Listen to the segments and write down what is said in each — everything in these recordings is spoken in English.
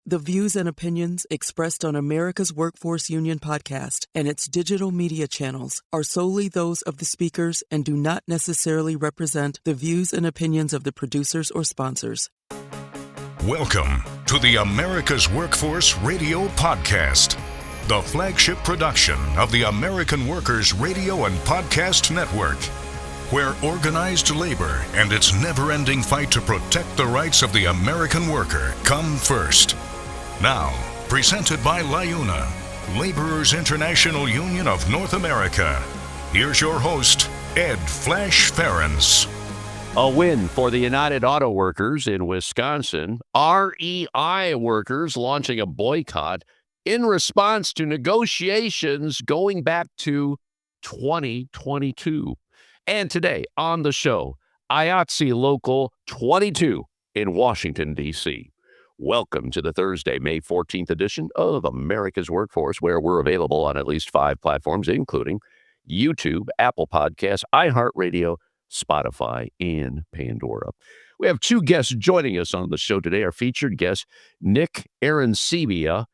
The views and opinions expressed on America's Workforce Union podcast and its digital media channels are solely those of the speakers and do not necessarily represent the views and opinions of the producers or sponsors. Welcome to the America's Workforce Radio Podcast, the flagship production of the American Workers Radio and Podcast Network, where organized labor and its never-ending fight to protect the rights of the American worker come first. Now, presented by LIUNA, Laborers International Union of North America. Here's your host, Ed Flash Ferentz. A win for the United Auto Workers in Wisconsin. REI workers launching a boycott in response to negotiations going back to 2022. And today on the show, IATSE Local 22 in Washington, D.C. Welcome to the Thursday, May 14th edition of America's Workforce, where we're available on at least 5 platforms, including YouTube, Apple Podcasts, iHeartRadio, Spotify, and Pandora. We have 2 guests joining us on the show today. Our featured guests, Nick Arancibia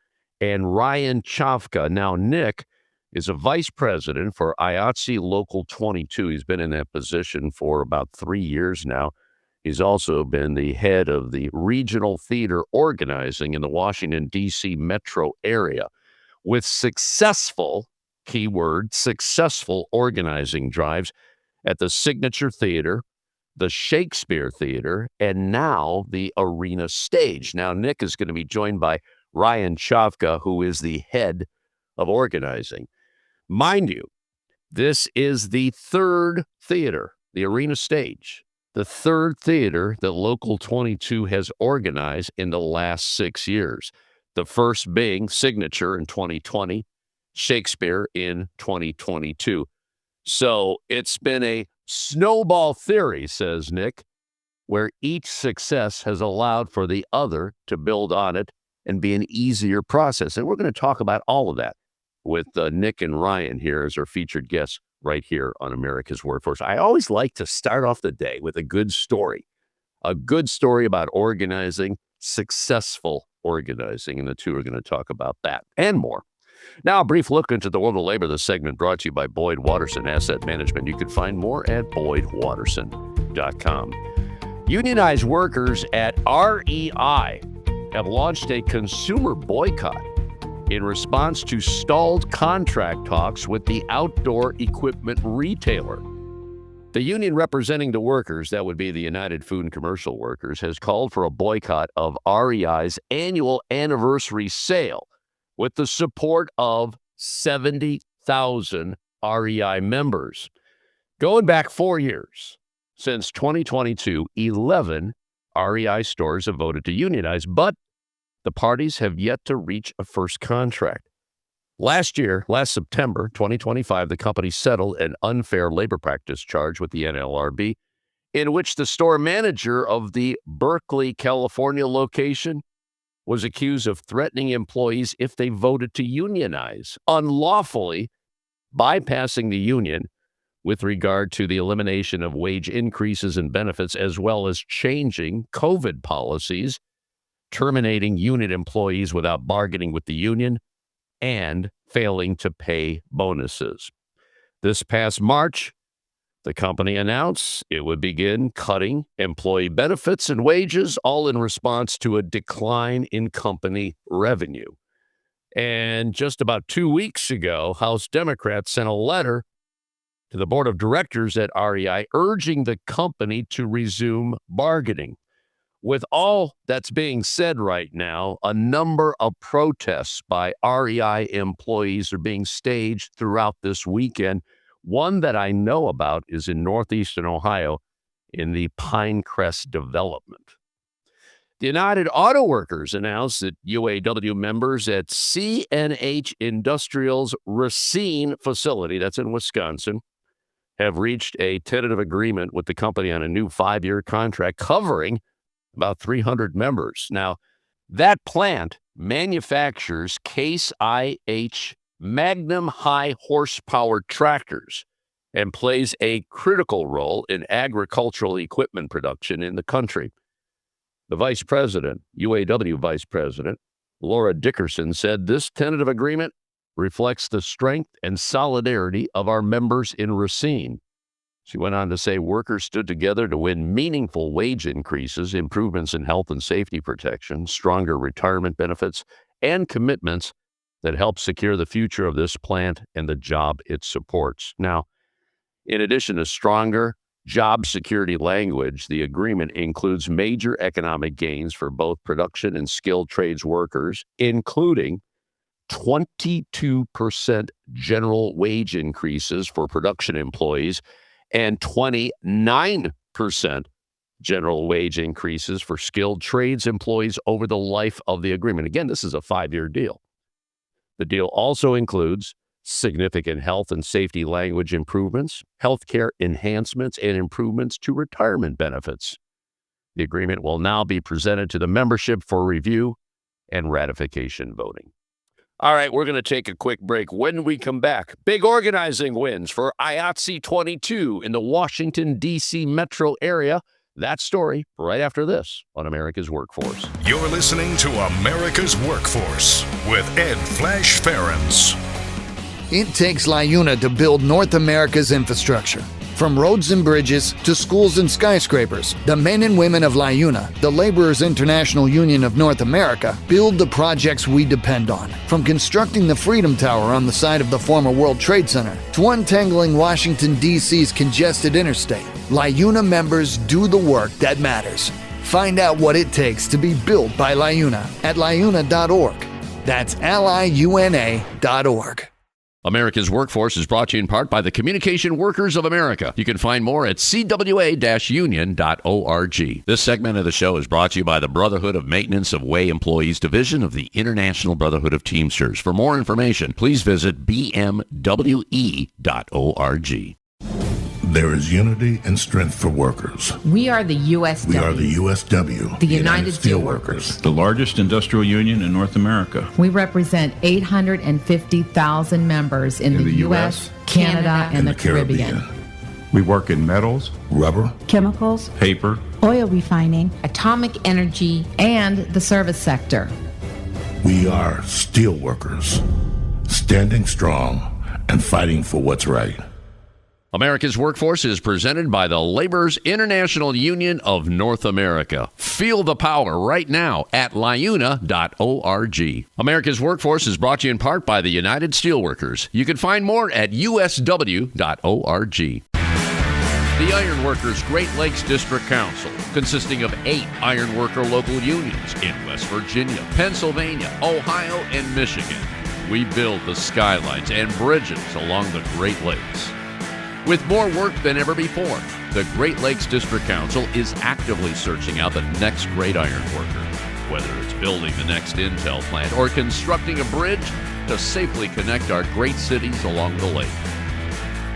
and Ryan Chavka. Now, Nick is a vice president for IATSE Local 22. He's been in that position for about 3 years now. He's also been the head of the regional theater organizing in the Washington, D.C. metro area with successful, keyword, successful organizing drives at the Signature Theater, the Shakespeare Theater, and now the Arena Stage. Now, Nick is going to be joined by Ryan Chavka, who is the head of organizing. Mind you, this is the 3rd theater, the Arena Stage, the 3rd theater that Local 22 has organized in the last 6 years. The first being Signature in 2020, Shakespeare in 2022. So it's been a snowball theory, says Nick, where each success has allowed for the other to build on it and be an easier process. And we're going to talk about all of that with Nick and Ryan here as our featured guests right here on America's Workforce. I always like to start off the day with a good story about organizing, successful organizing, and the 2 are going to talk about that and more. Now, a brief look into the world of labor, this segment brought to you by Boyd Watterson Asset Management. You can find more at boydwatterson.com. Unionized workers at REI have launched a consumer boycott in response to stalled contract talks with the outdoor equipment retailer. The union representing the workers, that would be the United Food and Commercial Workers, has called for a boycott of REI's annual anniversary sale with the support of 70,000 REI members. Going back 4 years, since 2022, 11 REI stores have voted to unionize, but the parties have yet to reach a first contract. Last September 2025, the company settled an unfair labor practice charge with the NLRB, in which the store manager of the Berkeley, California location was accused of threatening employees if they voted to unionize, unlawfully bypassing the union with regard to the elimination of wage increases and benefits, as well as changing COVID policies, terminating unit employees without bargaining with the union, and failing to pay bonuses. This past March, the company announced it would begin cutting employee benefits and wages, all in response to a decline in company revenue. And just about 2 weeks ago, House Democrats sent a letter to the board of directors at REI urging the company to resume bargaining. With all that's being said right now, a number of protests by REI employees are being staged throughout this weekend. One that I know about is in northeastern Ohio in the Pinecrest development. The United Auto Workers announced that UAW members at CNH Industrial's Racine facility, that's in Wisconsin, have reached a tentative agreement with the company on a new 5-year contract covering about 300 members. Now, that plant manufactures Case IH Magnum high horsepower tractors and plays a critical role in agricultural equipment production in the country. The vice president, UAW vice president, Laura Dickerson said this tentative agreement reflects the strength and solidarity of our members in Racine. She went on to say workers stood together to win meaningful wage increases, improvements in health and safety protection, stronger retirement benefits, and commitments that help secure the future of this plant and the job it supports. Now, in addition to stronger job security language, the agreement includes major economic gains for both production and skilled trades workers, including 22% general wage increases for production employees and 29% general wage increases for skilled trades employees over the life of the agreement. Again, this is a 5-year deal. The deal also includes significant health and safety language improvements, healthcare enhancements, and improvements to retirement benefits. The agreement will now be presented to the membership for review and ratification voting. All right, we're going to take a quick break. When we come back, big organizing wins for IATSE 22 in the Washington, D.C. metro area. That story right after this on America's Workforce. You're listening to America's Workforce with Ed Flash Ferens. It takes LIUNA to build North America's infrastructure. From roads and bridges to schools and skyscrapers, the men and women of LIUNA, the Laborers International Union of North America, build the projects we depend on. From constructing the Freedom Tower on the site of the former World Trade Center to untangling Washington, D.C.'s congested interstate, LIUNA members do the work that matters. Find out what it takes to be built by LIUNA at liuna.org. That's liuna.org. America's Workforce is brought to you in part by the Communication Workers of America. You can find more at cwa-union.org. This segment of the show is brought to you by the Brotherhood of Maintenance of Way Employees Division of the International Brotherhood of Teamsters. For more information, please visit bmwe.org. There is unity and strength for workers. We are the USW. We are the USW. The United Steelworkers. The largest industrial union in North America. We represent 850,000 members in the U.S., Canada, and the Caribbean. We work in metals, rubber, chemicals, paper, oil refining, atomic energy, and the service sector. We are steelworkers, standing strong and fighting for what's right. America's Workforce is presented by the Laborers International Union of North America. Feel the power right now at liuna.org. America's Workforce is brought to you in part by the United Steelworkers. You can find more at usw.org. The Iron Workers Great Lakes District Council, consisting of 8 iron worker local unions in West Virginia, Pennsylvania, Ohio, and Michigan. We build the skylines and bridges along the Great Lakes. With more work than ever before, the Great Lakes District Council is actively searching out the next great iron worker, whether it's building the next Intel plant or constructing a bridge to safely connect our great cities along the lake.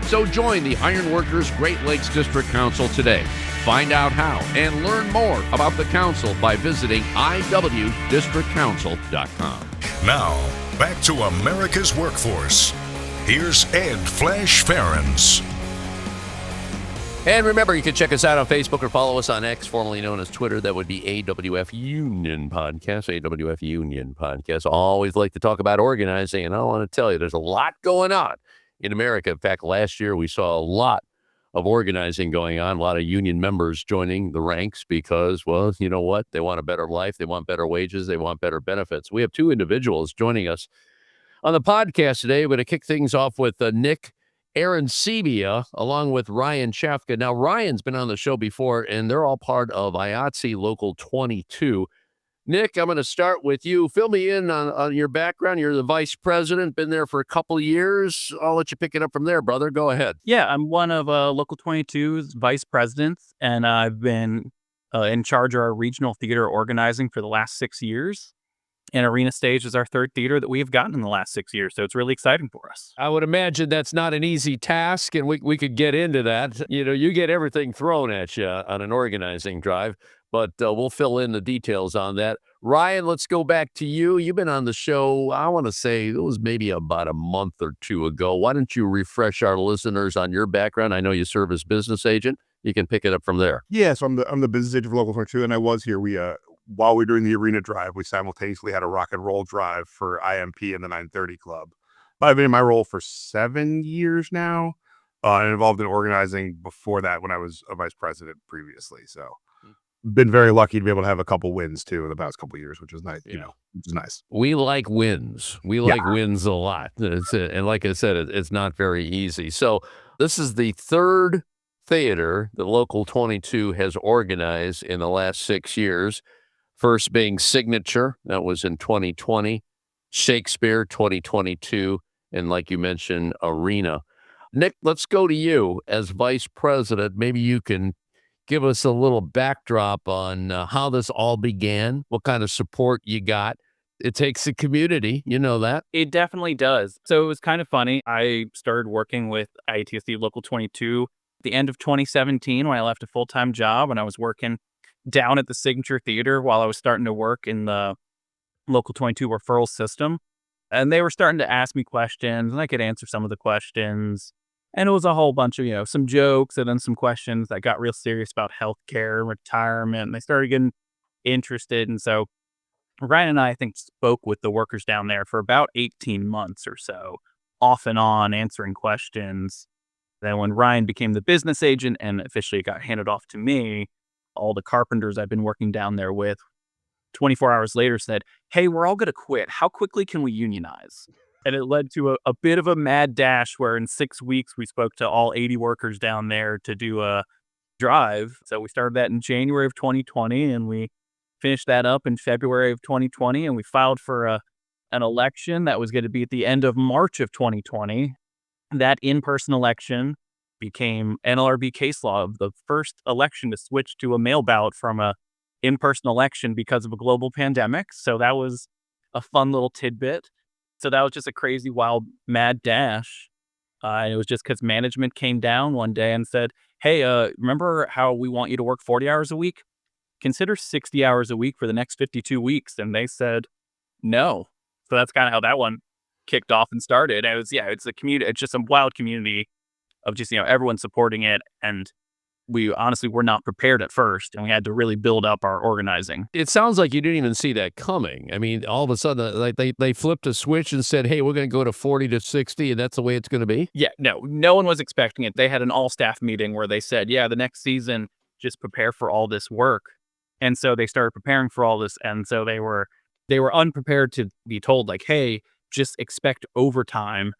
So join the Iron Workers Great Lakes District Council today. Find out how and learn more about the council by visiting iwdistrictcouncil.com. Now, back to America's Workforce. Here's Ed Flash Ferens. And remember, you can check us out on Facebook or follow us on X, formerly known as Twitter. That would be AWF Union Podcast, AWF Union Podcast. Always like to talk about organizing, and I want to tell you, there's a lot going on in America. In fact, last year we saw a lot of organizing going on, a lot of union members joining the ranks because, well, you know what? They want a better life. They want better wages. They want better benefits. We have 2 individuals joining us on the podcast today. We're going to kick things off with Nick Arancibia, along with Ryan Chavka. Now, Ryan's been on the show before, and they're all part of IATSE Local 22. Nick, I'm going to start with you. Fill me in on your background. You're the vice president, been there for a couple of years. I'll let you pick it up from there, brother. Go ahead. Yeah, I'm one of Local 22's vice presidents, and I've been in charge of our regional theater organizing for the last 6 years. And Arena Stage is our 3rd theater that we've gotten in the last 6 years. So it's really exciting for us. I would imagine that's not an easy task, and we could get into that. You know, you get everything thrown at you on an organizing drive, but we'll fill in the details on that. Ryan, let's go back to you. You've been on the show, I want to say it was maybe about a month or 2 ago. Why don't you refresh our listeners on your background? I know you serve as business agent. You can pick it up from there. Yeah, so I'm the business agent for Local 22, and I was here. while we were doing the arena drive, we simultaneously had a rock and roll drive for IMP and the 930 Club. I've been in my role for 7 years now, and involved in organizing before that when I was a vice president previously. So been very lucky to be able to have a couple wins too in the past couple of years, which is nice, which is nice. We like wins. We like wins a lot. And like I said, it's not very easy. So this is the third theater that Local 22 has organized in the last 6 years. First being Signature, that was in 2020, Shakespeare 2022, and like you mentioned, Arena. Nick, let's go to you as vice president. Maybe you can give us a little backdrop on how this all began, what kind of support you got. It takes a community, you know that. It definitely does. So it was kind of funny. I started working with IATSE Local 22 at the end of 2017 when I left a full-time job, and I was working down at the Signature Theater while I was starting to work in the Local 22 referral system. And they were starting to ask me questions, and I could answer some of the questions. And it was a whole bunch of, some jokes and then some questions that got real serious about healthcare and retirement. And they started getting interested. And so Ryan and I think, spoke with the workers down there for about 18 months or so, off and on, answering questions. Then when Ryan became the business agent and officially got handed off to me, all the carpenters I've been working down there with, 24 hours later said, "Hey, we're all going to quit. How quickly can we unionize?" And it led to a bit of a mad dash where in 6 weeks we spoke to all 80 workers down there to do a drive. So we started that in January of 2020, and we finished that up in February of 2020, and we filed for an election that was going to be at the end of March of 2020. That in-person election became NLRB case law of the first election to switch to a mail ballot from a in-person election because of a global pandemic. So that was a fun little tidbit. So that was just a crazy, wild, mad dash. And it was just because management came down one day and said, "Hey, remember how we want you to work 40 hours a week? Consider 60 hours a week for the next 52 weeks. And they said, no. So that's kind of how that one kicked off and started. And it's a community. It's just a wild community of just, everyone supporting it. And we honestly were not prepared at first, and we had to really build up our organizing. It sounds like you didn't even see that coming. I mean, all of a sudden, like they flipped a switch and said, "Hey, we're going to go to 40 to 60, and that's the way it's going to be." Yeah, no one was expecting it. They had an all-staff meeting where they said, "Yeah, the next season, just prepare for all this work." And so they started preparing for all this, and so they were unprepared to be told, like, "Hey, just expect overtime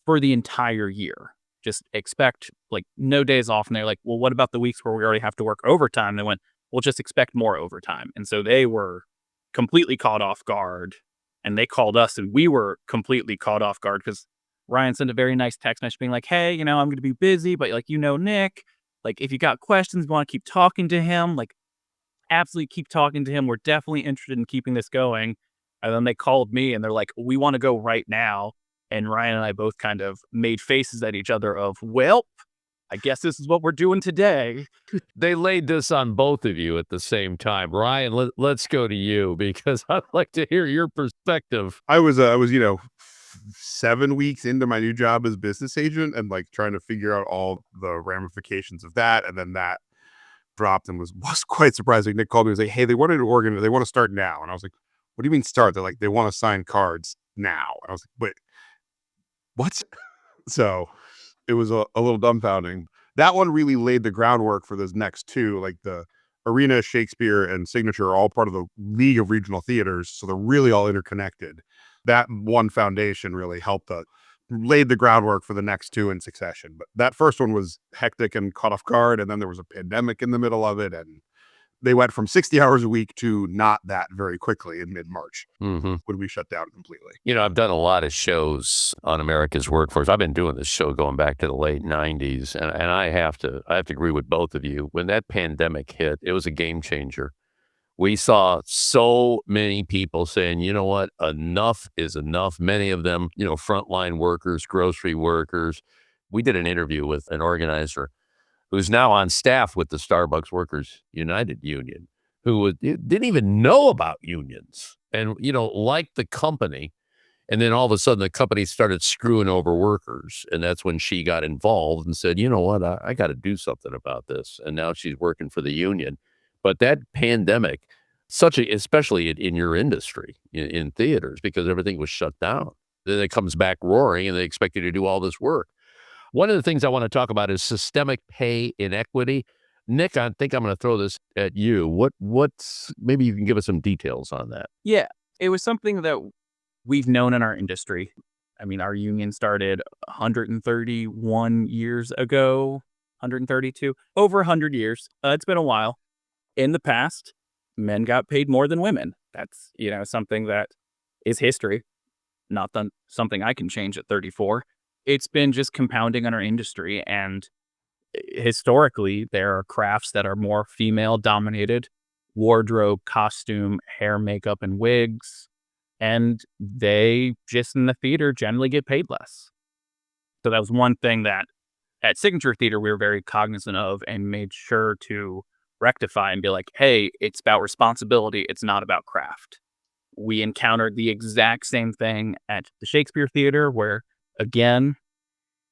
for the entire year. Just expect no days off." And they're like, "Well, what about the weeks where we already have to work overtime?" They went, "Well, just expect more overtime." And so they were completely caught off guard, and they called us, and we were completely caught off guard because Ryan sent a very nice text message being like, "Hey, I'm going to be busy, but Nick, if you got questions, you want to keep talking to him, absolutely keep talking to him. We're definitely interested in keeping this going." And then they called me and they're like, "We want to go right now." And Ryan and I both kind of made faces at each other of, well, I guess this is what we're doing today. They laid this on both of you at the same time. Ryan, let's go to you because I'd like to hear your perspective. I was 7 weeks into my new job as business agent and trying to figure out all the ramifications of that. And then that dropped and was quite surprising. Nick called me and was like, "Hey, they want to start now." And I was like, "What do you mean start?" They're like, "They want to sign cards now." And I was like, "Wait, what?" So it was a little dumbfounding. That one really laid the groundwork for those next two, the Arena, Shakespeare, and Signature are all part of the League of Regional Theaters. So they're really all interconnected. That one foundation really helped laid the groundwork for the next two in succession. But that first one was hectic and caught off guard. And then there was a pandemic in the middle of it. And they went from 60 hours a week to not that very quickly in mid-March when we shut down completely. I've done a lot of shows on America's Workforce. I've been doing this show going back to the late 90s. And I have to agree with both of you. When that pandemic hit, it was a game changer. We saw so many people saying, "You know what? Enough is enough." Many of them, frontline workers, grocery workers. We did an interview with an organizer who's now on staff with the Starbucks Workers United Union, who didn't even know about unions and, liked the company. And then all of a sudden the company started screwing over workers. And that's when she got involved and said, "You know what? I got to do something about this." And now she's working for the union. But that pandemic especially in your industry, in theaters, because everything was shut down. Then it comes back roaring and they expect you to do all this work. One of the things I want to talk about is systemic pay inequity. Nick, I think I'm going to throw this at you. What's maybe you can give us some details on that. Yeah, it was something that we've known in our industry. I mean, our union started 131 years ago, 132, over 100 years. It's been a while. In the past, men got paid more than women. That's, something that is history, not something I can change at 34. It's been just compounding on our industry. And historically, there are crafts that are more female dominated: wardrobe, costume, hair, makeup, and wigs. And they just in the theater generally get paid less. So that was one thing that at Signature Theater we were very cognizant of and made sure to rectify and be like, hey, it's about responsibility. It's not about craft. We encountered the exact same thing at the Shakespeare Theater, where, again,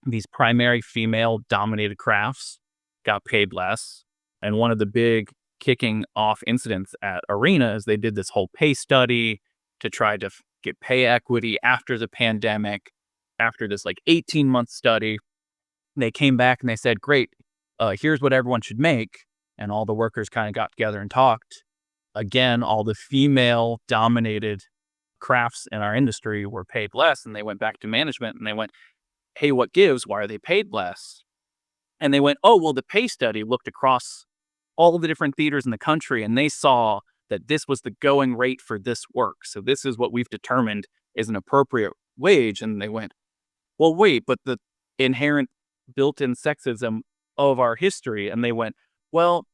these primary female dominated crafts got paid less. And one of the big kicking off incidents at Arena is they did this whole pay study to try to get pay equity after the pandemic. After this 18-month study, they came back and they said, great, here's what everyone should make. And all the workers kind of got together and talked. Again, all the female dominated crafts in our industry were paid less. And they went back to management and they went, hey, what gives? Why are they paid less? And they went, oh, well, the pay study looked across all the different theaters in the country and they saw that this was the going rate for this work. So this is what we've determined is an appropriate wage. And they went, well, wait, but the inherent built-in sexism of our history. And they went, well,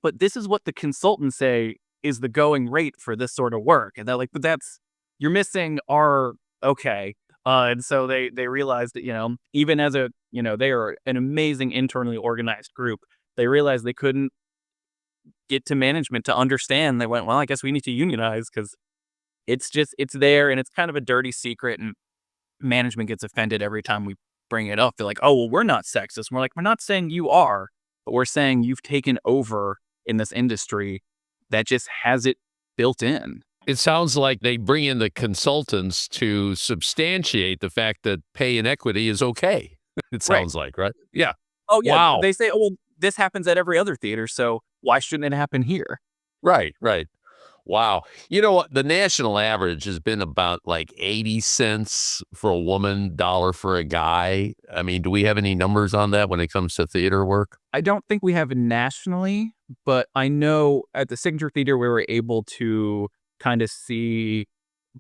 but this is what the consultants say is the going rate for this sort of work. And they're like, but you're missing our, okay. And so they realized that, even as they are an amazing internally organized group, they realized they couldn't get to management to understand. They went, well, I guess we need to unionize because it's there and it's kind of a dirty secret. And management gets offended every time we bring it up. They're like, oh, well, we're not sexist. And we're like, we're not saying you are, but we're saying you've taken over in this industry that just has it built in. It sounds like they bring in the consultants to substantiate the fact that pay inequity is okay. It sounds like, right? Yeah. Oh, yeah. Wow. They say, oh, well, this happens at every other theater, so why shouldn't it happen here? Right. Wow. You know what? The national average has been about 80 cents for a woman, $1 for a guy. I mean, do we have any numbers on that when it comes to theater work? I don't think we have it nationally, but I know at the Signature Theater we were able to kind of see,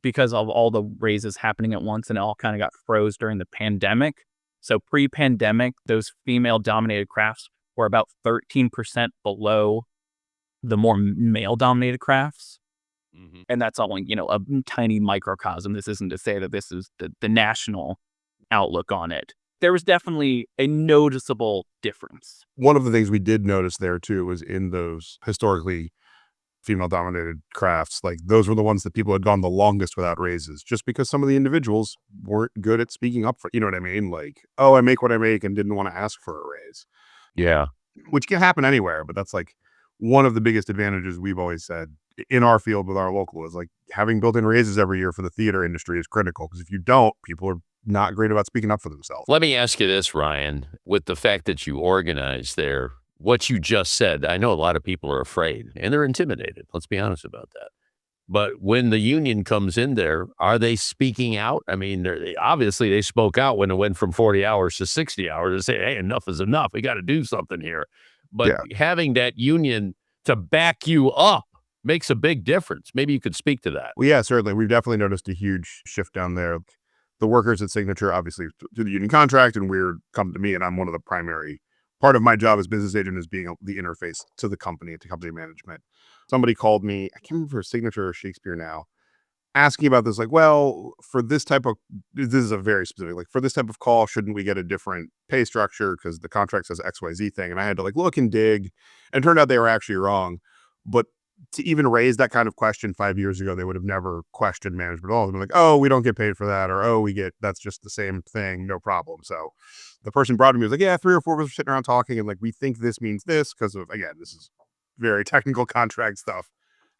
because of all the raises happening at once and it all kind of got froze during the pandemic. So pre-pandemic, those female-dominated crafts were about 13% below the more male-dominated crafts. Mm-hmm. And that's only, a tiny microcosm. This isn't to say that this is the national outlook on it. There was definitely a noticeable difference. One of the things we did notice there, too, was in those historically female-dominated crafts, those were the ones that people had gone the longest without raises, just because some of the individuals weren't good at speaking up for, you know what I mean? Oh, I make what I make and didn't want to ask for a raise. Yeah. Which can happen anywhere, but that's one of the biggest advantages we've always said in our field with our local is having built-in raises every year for the theater industry is critical, because if you don't, people are not great about speaking up for themselves. Let me ask you this, Ryan, with the fact that you organize there, what you just said, I know a lot of people are afraid and they're intimidated. Let's be honest about that. But when the union comes in there, are they speaking out? I mean, obviously they spoke out when it went from 40 hours to 60 hours and say, hey, enough is enough. We got to do something here. But having that union to back you up makes a big difference. Maybe you could speak to that. Well, yeah, certainly. We've definitely noticed a huge shift down there. The workers at Signature, obviously, through the union contract, and come to me, and I'm one of the primary. Part of my job as business agent is being the interface to the company, to company management. Somebody called me, I can't remember if Signature or Shakespeare now, asking about this, well, for this type of, this is a very specific, for this type of call, shouldn't we get a different pay structure because the contract says XYZ thing? And I had to look and dig, and it turned out they were actually wrong. But to even raise that kind of question 5 years ago, they would have never questioned management at all. They'd be oh, we don't get paid for that, or oh, that's just the same thing, no problem. So the person brought to me was yeah, 3 or 4 of us were sitting around talking, and we think this means this because of, again, this is very technical contract stuff.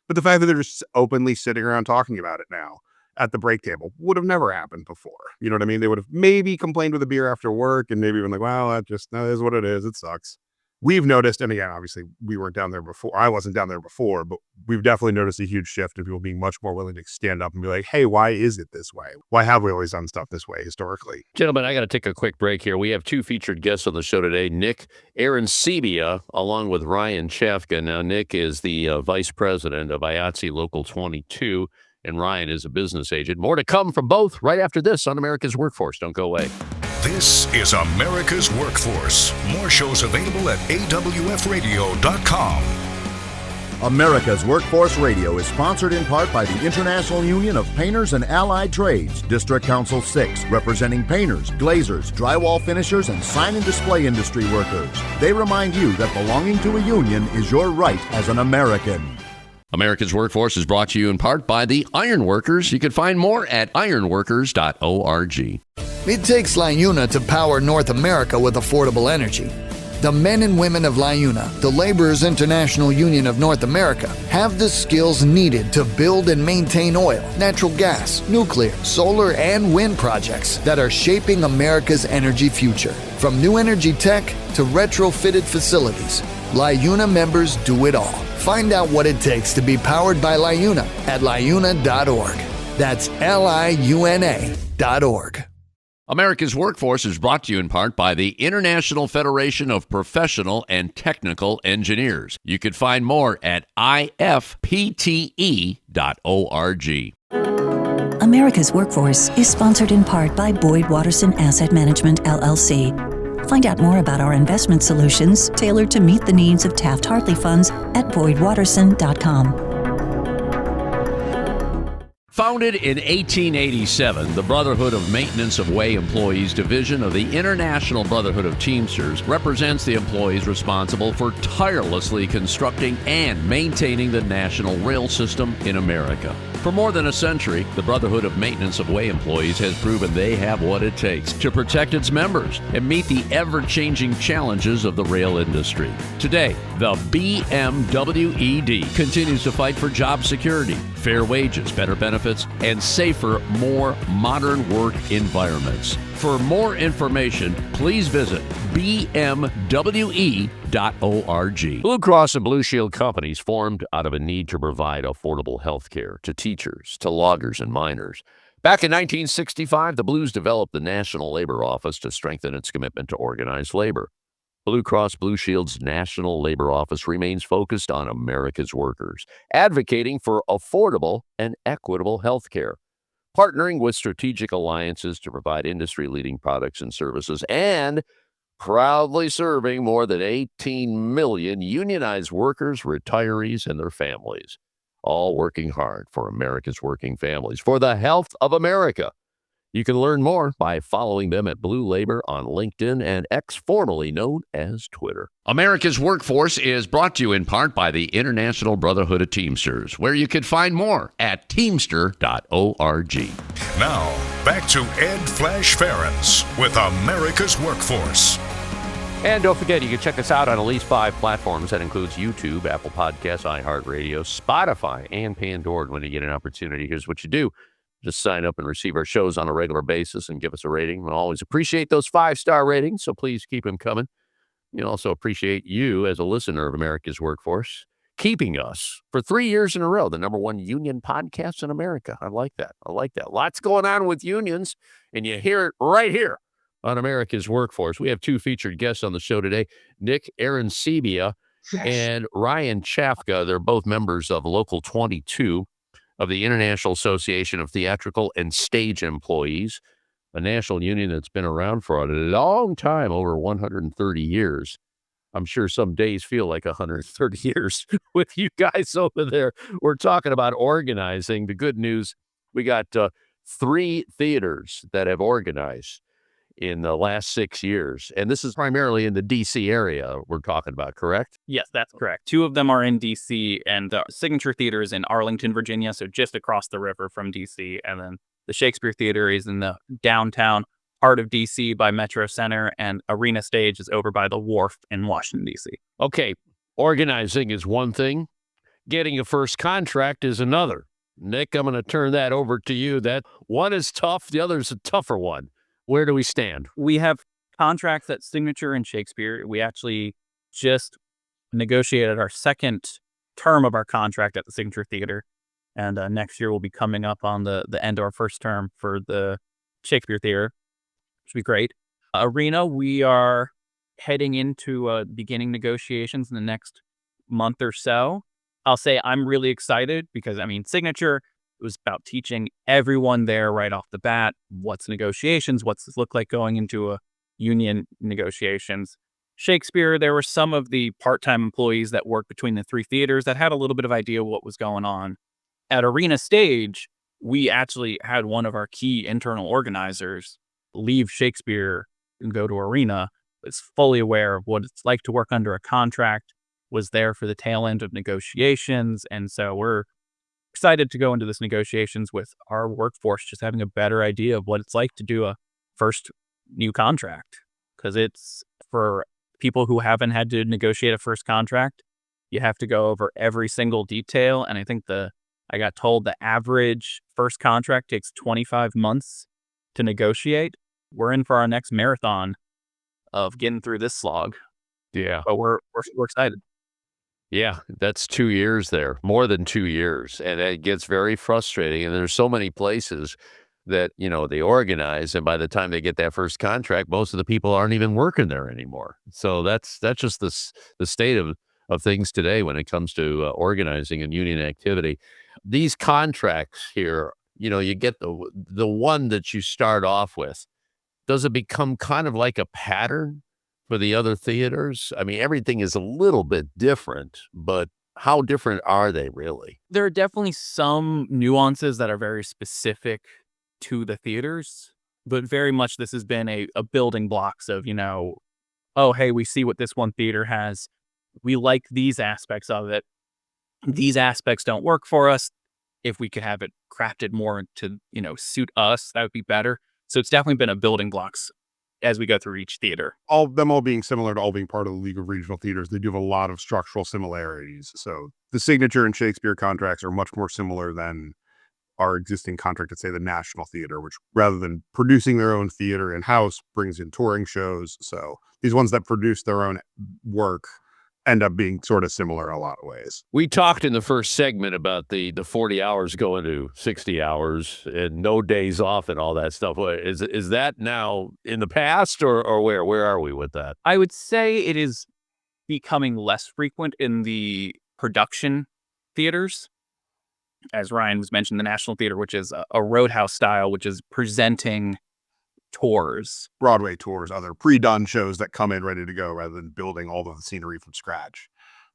But the fact that they're just openly sitting around talking about it now at the break table would have never happened before. You know what I mean? They would have maybe complained with a beer after work and maybe been like, well, that is what it is. It sucks. We've noticed, and again, obviously we weren't down there before. I wasn't down there before, but we've definitely noticed a huge shift in people being much more willing to stand up and be like, hey, why is it this way? Why have we always done stuff this way historically? Gentlemen, I got to take a quick break here. We have two featured guests on the show today, Nick Arancibia, along with Ryan Chavka. Now, Nick is the vice president of IATSE Local 22, and Ryan is a business agent. More to come from both right after this on America's Workforce. Don't go away. This is America's Workforce. More shows available at awfradio.com. America's Workforce Radio is sponsored in part by the International Union of Painters and Allied Trades, District Council 6, representing painters, glazers, drywall finishers, and sign and display industry workers. They remind you that belonging to a union is your right as an American. America's Workforce is brought to you in part by the Ironworkers. You can find more at ironworkers.org. It takes LiUNA to power North America with affordable energy. The men and women of LiUNA, the Laborers International Union of North America, have the skills needed to build and maintain oil, natural gas, nuclear, solar, and wind projects that are shaping America's energy future. From new energy tech to retrofitted facilities, LiUNA members do it all. Find out what it takes to be powered by LiUNA at liuna.org. That's liuna.org. America's Workforce is brought to you in part by the International Federation of Professional and Technical Engineers. You can find more at ifpte.org. America's Workforce is sponsored in part by Boyd Watterson Asset Management, LLC. Find out more about our investment solutions tailored to meet the needs of Taft-Hartley funds at boydwatterson.com. Founded in 1887, the Brotherhood of Maintenance of Way Employees Division of the International Brotherhood of Teamsters represents the employees responsible for tirelessly constructing and maintaining the national rail system in America. For more than a century, the Brotherhood of Maintenance of Way Employees has proven they have what it takes to protect its members and meet the ever-changing challenges of the rail industry. Today, the BMWED continues to fight for job security, fair wages, better benefits, and safer, more modern work environments. For more information, please visit bmwe.org. Blue Cross and Blue Shield companies formed out of a need to provide affordable health care to teachers, to loggers, and miners. Back in 1965, the Blues developed the National Labor Office to strengthen its commitment to organized labor. Blue Cross Blue Shield's National Labor Office remains focused on America's workers, advocating for affordable and equitable health care, partnering with strategic alliances to provide industry-leading products and services, and proudly serving more than 18 million unionized workers, retirees, and their families, all working hard for America's working families, for the health of America. You can learn more by following them at Blue Labor on LinkedIn and X, formerly known as Twitter. America's Workforce is brought to you in part by the International Brotherhood of Teamsters, where you can find more at teamster.org. Now, back to Ed Flash Ferens with America's Workforce. And don't forget, you can check us out on at least 5 platforms. That includes YouTube, Apple Podcasts, iHeartRadio, Spotify, and Pandora. When you get an opportunity, here's what you do. Just sign up and receive our shows on a regular basis and give us a rating. We'll always appreciate those 5-star ratings, so please keep them coming. We also appreciate you as a listener of America's Workforce, keeping us for 3 years in a row, the #1 union podcast in America. I like that. Lots going on with unions, and you hear it right here on America's Workforce. We have 2 featured guests on the show today, Nick Arancibia and Ryan Chavka. They're both members of Local 22 of the International Association of Theatrical and Stage Employees, a national union that's been around for a long time, over 130 years. I'm sure some days feel like 130 years with you guys over there. We're talking about organizing. The good news, we got 3 theaters that have organized in the last 6 years. And this is primarily in the D.C. area we're talking about, correct? Yes, that's correct. 2 of them are in D.C., and the Signature Theater is in Arlington, Virginia, so just across the river from D.C., and then the Shakespeare Theater is in the downtown heart of D.C. by Metro Center, and Arena Stage is over by the Wharf in Washington, D.C. Okay, organizing is one thing. Getting a first contract is another. Nick, I'm going to turn that over to you. That one is tough. The other is a tougher one. Where do we stand? We have contracts at Signature and Shakespeare. We actually just negotiated our second term of our contract at the Signature Theater. And next year we'll be coming up on the end of our first term for the Shakespeare Theater, which would be great. Arena, we are heading into beginning negotiations in the next month or so. I'll say I'm really excited because, Signature, it was about teaching everyone there right off the bat what's negotiations, what's this look like going into a union negotiations. Shakespeare, there were some of the part-time employees that worked between the three theaters that had a little bit of idea what was going on. At Arena Stage, we actually had one of our key internal organizers leave Shakespeare and go to Arena, was fully aware of what it's like to work under a contract, was there for the tail end of negotiations. And so we're excited to go into this negotiations with our workforce just having a better idea of what it's like to do a first new contract. Because it's for people who haven't had to negotiate a first contract, you have to go over every single detail. And I think I got told the average first contract takes 25 months to negotiate. We're in for our next marathon of getting through this slog. Yeah. But we're excited. Yeah, that's 2 years there, more than 2 years. And it gets very frustrating. And there's so many places that, they organize. And by the time they get that first contract, most of the people aren't even working there anymore. So that's just the state of things today when it comes to organizing and union activity. These contracts here, you get the one that you start off with. Does it become kind of like a pattern for the other theaters? Everything is a little bit different, but how different are they really? There are definitely some nuances that are very specific to the theaters, but very much this has been a building blocks of, oh, hey, we see what this one theater has. We like these aspects of it. These aspects don't work for us. If we could have it crafted more to, suit us, that would be better. So it's definitely been a building blocks as we go through each theater. All being similar to all being part of the League of Regional Theaters, they do have a lot of structural similarities. So the Signature and Shakespeare contracts are much more similar than our existing contract at, say, the National Theater, which rather than producing their own theater in-house, brings in touring shows. So these ones that produce their own work end up being sort of similar in a lot of ways. We talked in the first segment about the 40 hours going to 60 hours and no days off and all that stuff. Is that now in the past or where are we with that? I would say it is becoming less frequent in the production theaters. As Ryan was mentioning, the National Theater, which is a Roadhouse style, which is presenting tours. Broadway tours, other pre-done shows that come in ready to go rather than building all of the scenery from scratch,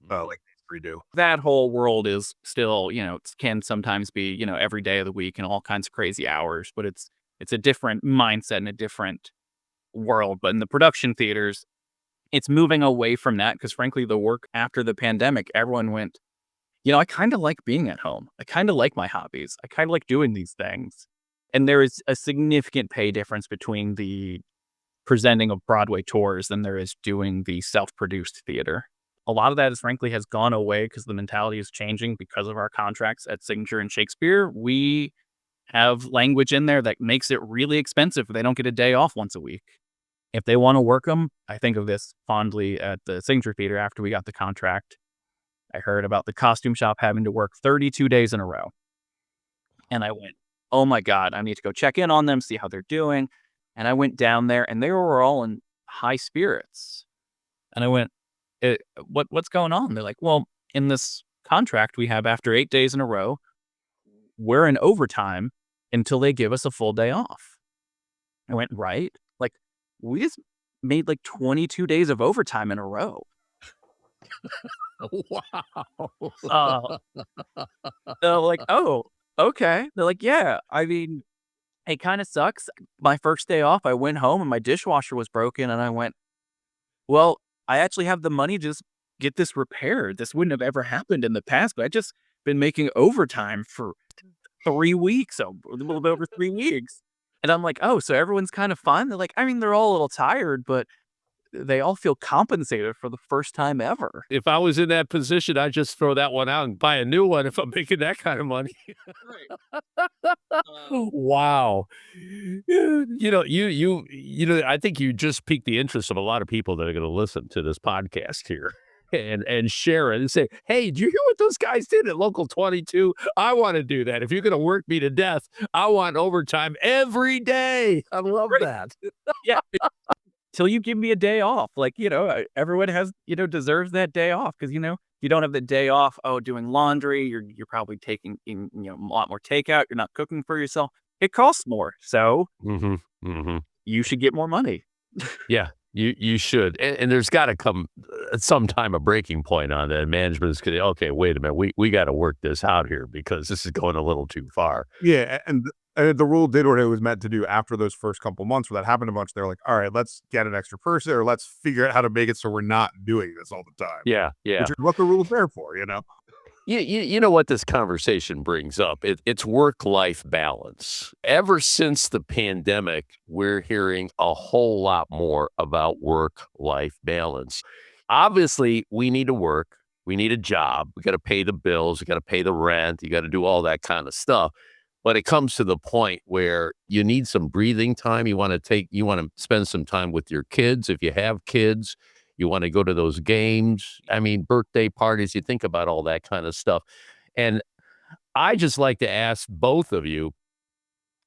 like they redo. That whole world is still, it can sometimes be, every day of the week and all kinds of crazy hours, but it's a different mindset and a different world. But in the production theaters, it's moving away from that because, frankly, the work after the pandemic, everyone went, I kind of like being at home. I kind of like my hobbies. I kind of like doing these things. And there is a significant pay difference between the presenting of Broadway tours than there is doing the self-produced theater. A lot of that frankly has gone away because the mentality is changing because of our contracts at Signature and Shakespeare. We have language in there that makes it really expensive if they don't get a day off once a week. If they want to work them, I think of this fondly at the Signature Theater after we got the contract. I heard about the costume shop having to work 32 days in a row. And I went, oh my God, I need to go check in on them, see how they're doing. And I went down there and they were all in high spirits. And I went, what's going on? They're like, well, in this contract we have after 8 days in a row, we're in overtime until they give us a full day off. I went, right? Like, we just made like 22 days of overtime in a row. Wow. They're like, oh, okay. They're like, yeah, it kind of sucks. My first day off, I went home and my dishwasher was broken. And I went, well, I actually have the money to just get this repaired. This wouldn't have ever happened in the past, but I just been making overtime for 3 weeks, so a little bit over 3 weeks. And I'm like, oh, so everyone's kind of fine. They're like, they're all a little tired, but they all feel compensated for the first time ever. If I was in that position, I'd just throw that one out and buy a new one if I'm making that kind of money. Wow. I think you just piqued the interest of a lot of people that are going to listen to this podcast here and share it and say, hey, do you hear what those guys did at Local 22? I want to do that. If you're going to work me to death, I want overtime every day. I love that. Yeah. Till you give me a day off. Like, everyone has, deserves that day off because, you don't have the day off, doing laundry, you're probably taking in, a lot more takeout, you're not cooking for yourself. It costs more. So you should get more money. Yeah, you should. And there's got to come sometime a breaking point on that. Management is going to, okay, wait a minute, we got to work this out here because this is going a little too far. Yeah, and the rule did what it was meant to do after those first couple months where that happened a bunch. They're like, all right, let's get an extra person or let's figure out how to make it so we're not doing this all the time. Yeah. Which is what the rule's there for, You know what this conversation brings up? It's work-life balance. Ever since the pandemic, we're hearing a whole lot more about work-life balance. Obviously, we need to work. We need a job. We got to pay the bills. We got to pay the rent. You got to do all that kind of stuff. But it comes to the point where you need some breathing time. You want to spend some time with your kids. If you have kids, you want to go to those games. I mean, birthday parties, you think about all that kind of stuff. And I just like to ask both of you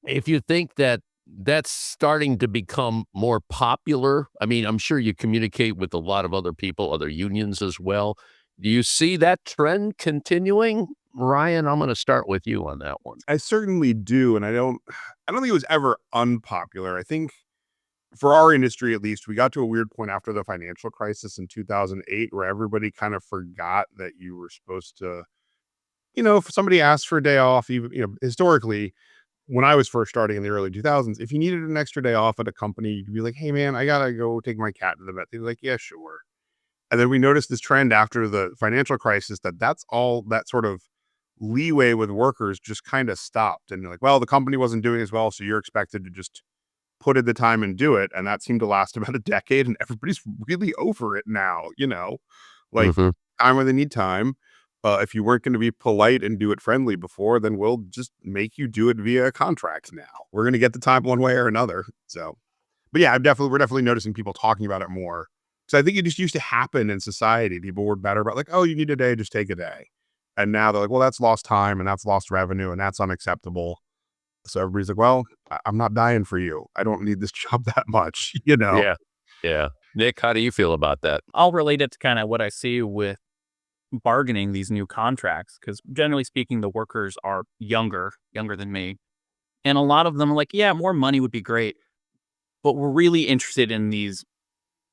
if you think that that's starting to become more popular. I mean, I'm sure you communicate with a lot of other people, other unions as well. Do you see that trend continuing? Ryan, I'm going to start with you on that one. I certainly do. And I don't think it was ever unpopular. I think for our industry, at least, we got to a weird point after the financial crisis in 2008 where everybody kind of forgot that you were supposed to, if somebody asked for a day off, even, historically, when I was first starting in the early 2000s, if you needed an extra day off at a company, you'd be like, hey, man, I got to go take my cat to the vet. They'd be like, yeah, sure. And then we noticed this trend after the financial crisis that's all that sort of leeway with workers just kind of stopped. And you're like, well, the company wasn't doing as well, so you're expected to just put in the time and do it. And that seemed to last about a decade, and everybody's really over it now, time where they need time. If you weren't going to be polite and do it friendly before, then we'll just make you do it via contract now. We're going to get the time one way or another. So, but yeah, we're definitely noticing people talking about it more. Because I think it just used to happen in society. People were better about like, oh, you need a day, just take a day. And now they're like, well, that's lost time and that's lost revenue and that's unacceptable. So everybody's like, well, I'm not dying for you. I don't need this job that much, Yeah. Nick, how do you feel about that? I'll relate it to kind of what I see with bargaining these new contracts, because generally speaking, the workers are younger than me. And a lot of them are like, yeah, more money would be great, but we're really interested in these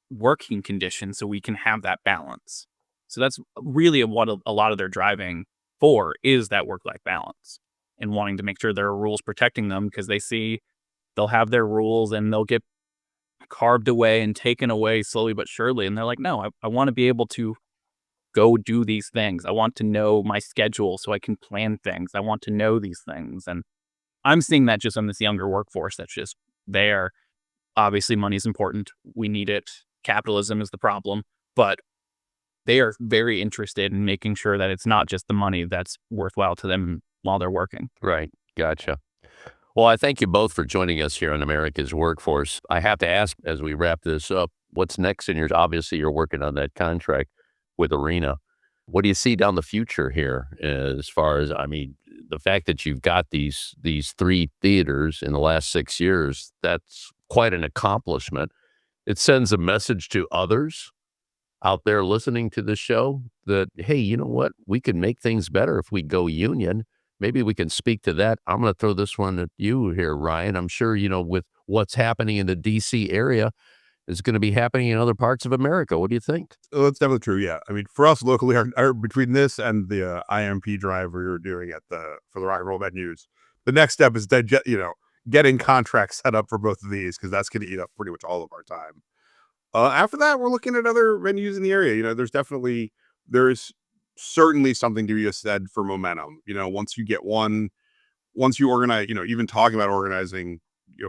working conditions so we can have that balance. So that's really what a lot of their driving for is that work-life balance and wanting to make sure there are rules protecting them, because they see they'll have their rules and they'll get carved away and taken away slowly but surely. And they're like, no, I want to be able to go do these things. I want to know my schedule so I can plan things. I want to know these things. And I'm seeing that just on this younger workforce that's just there. Obviously, money is important. We need it. Capitalism is the problem. But they are very interested in making sure that it's not just the money that's worthwhile to them while they're working. Right. Gotcha. Well, I thank you both for joining us here on America's Workforce. I have to ask, as we wrap this up, what's next in obviously you're working on that contract with Arena. What do you see down the future here as far as, the fact that you've got these 3 theaters in the last 6 years, that's quite an accomplishment. It sends a message to others out there listening to the show that, hey, you know what? We can make things better if we go union. Maybe we can speak to that. I'm going to throw this one at you here, Ryan. I'm sure, with what's happening in the D.C. area is going to be happening in other parts of America. What do you think? Oh, that's definitely true. Yeah. For us locally, our between this and the IMP drive we were doing for the rock and roll venues, the next step is getting contracts set up for both of these, because that's going to eat up pretty much all of our time. After that, we're looking at other venues in the area. There's certainly something to be said for momentum. Once you organize, even talking about organizing,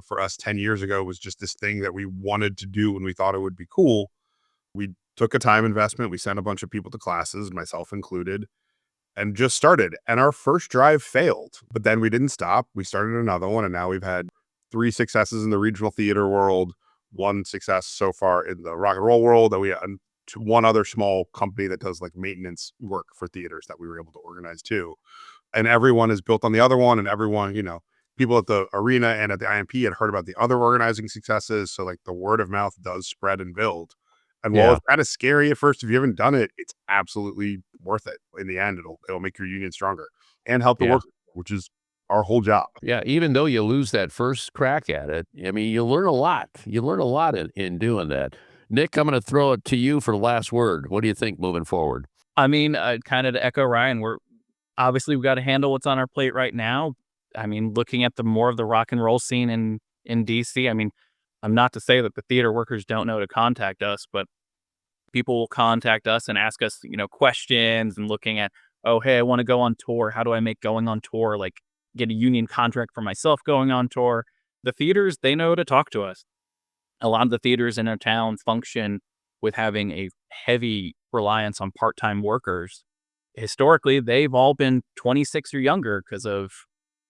for us 10 years ago was just this thing that we wanted to do and we thought it would be cool. We took a time investment. We sent a bunch of people to classes, myself included, and just started. And our first drive failed, but then we didn't stop. We started another one, and now we've had 3 successes in the regional theater world, 1 success so far in the rock and roll world, and we had 1 other small company that does like maintenance work for theaters that we were able to organize too. And everyone is built on the other one, and everyone, people at the arena and at the IMP had heard about the other organizing successes. So like the word of mouth does spread and build. And while it's kind of scary at first, if you haven't done it, it's absolutely worth it. In the end, it'll make your union stronger and help the work, which is our whole job. Yeah, even though you lose that first crack at it, I mean, you learn a lot. You learn a lot in doing that. Nick, I'm going to throw it to you for the last word. What do you think moving forward? I mean, kind of to echo Ryan, we've got to handle what's on our plate right now. I mean, looking at more of the rock and roll scene in DC, I mean, I'm not to say that the theater workers don't know to contact us, but people will contact us and ask us, questions and looking at, oh, hey, I want to go on tour. How do I make going on tour? Like, get a union contract for myself going on tour. The theaters, they know to talk to us. A lot of the theaters in our town function with having a heavy reliance on part-time workers. Historically, they've all been 26 or younger because of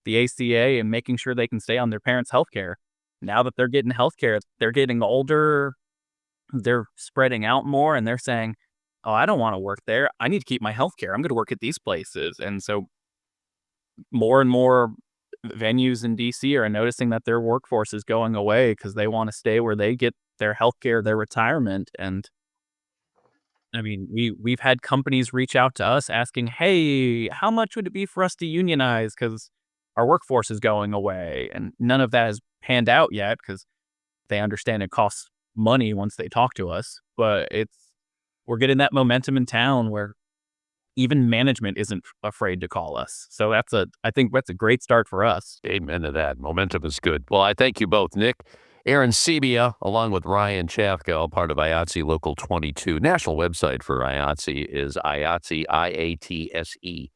the ACA and making sure they can stay on their parents' health care. Now that they're getting health care, they're getting older, they're spreading out more, and they're saying, oh, I don't want to work there. I need to keep my health care. I'm going to work at these places. And so more and more venues in DC are noticing that their workforce is going away because they want to stay where they get their health care, their retirement. And I mean, we've had companies reach out to us asking, hey, how much would it be for us to unionize? Because our workforce is going away. And none of that has panned out yet because they understand it costs money once they talk to us. But we're getting that momentum in town where even management isn't afraid to call us. So I think that's a great start for us. Amen to that. Momentum is good. Well, I thank you both, Nick. Arancibia, along with Ryan Chavka, all part of IATSE Local 22. National website for IATSE is IATSE, IATSE.org.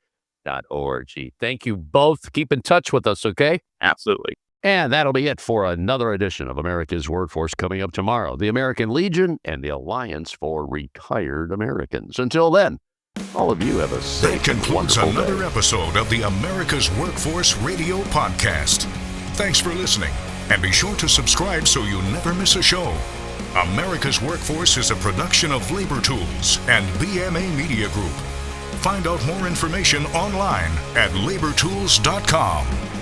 Thank you both. Keep in touch with us, okay? Absolutely. And that'll be it for another edition of America's Workforce coming up tomorrow. The American Legion and the Alliance for Retired Americans. Until then, all of you have a safe That concludes another day. episode of the America's Workforce Radio Podcast. Thanks for listening, and be sure to subscribe so you never miss a show. America's Workforce is a production of Labor Tools and BMA Media Group. Find out more information online at labortools.com.